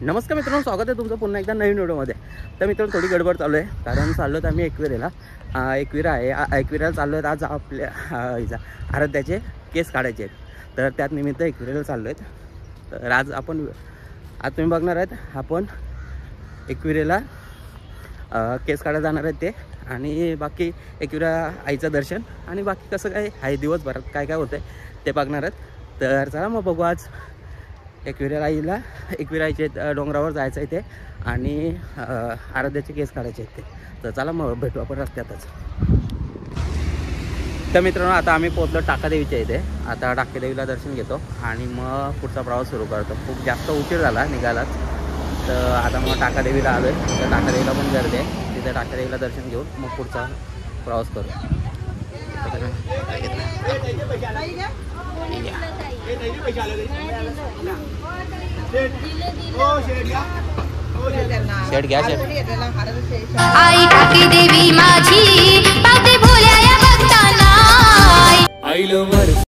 नमस्कार मित्रांनो, स्वागत आहे तुमचं पुन्हा एकदा नवीन व्हिडिओमध्ये। तर मित्रांनो थोडी गडबड चालू आहे, कारण चाललो तर आम्ही एकविरेला। एकविरा आहे, एकविराला चाललो आहेत। आज आपल्या आराध्याचे केस काढायचे आहेत, तर त्यात निमित्त एकविरेला चाललो आहेत। तर आज तुम्ही बघणार आहेत आपण एकविरेला केस काढायला जाणार आहेत ते, आणि बाकी एकविरा आईचं दर्शन आणि बाकी कसं काय आहे दिवसभरात काय काय होतं आहे ते बघणार आहेत। तर चला मग बघू। आज एकविरा आईचे डोंगरावर जायचं आहे ते, आणि आराध्याचे केस काढायचे आहेत ते। तर चला मग भेटू आपण रस्त्यातच। तर मित्रांनो आता आम्ही पोहोचलो टाकादेवीच्या इथे। आता टाकादेवीला दर्शन घेतो आणि मग पुढचा प्रवास सुरू करतो। खूप जास्त उशीर झाला निघालाच, तर आता मग टाकादेवीला आलो आहे। तर टाकादेवीला पण गर्दी आहे, तिथे टाकादेवीला दर्शन घेऊन मग पुढचा प्रवास करू। शेड घ्या आई टाकी देवी माझी पावते भोल्या या भक्तांना आईला वर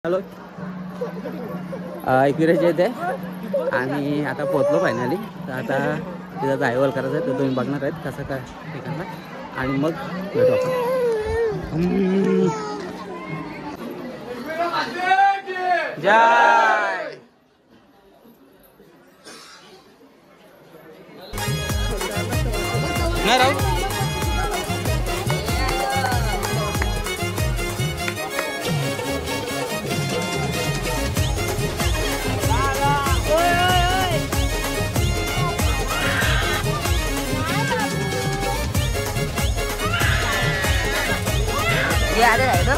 हॅलो, एकविराच्या इथे आणि आता पोहोचलो फायनली। तर आता तिथं जायवल करायचं आहे, तर तुम्ही बघणार आहेत कसं काय ठिकाणला, आणि मग भेटू आपण। जय नाही राहू। ada itu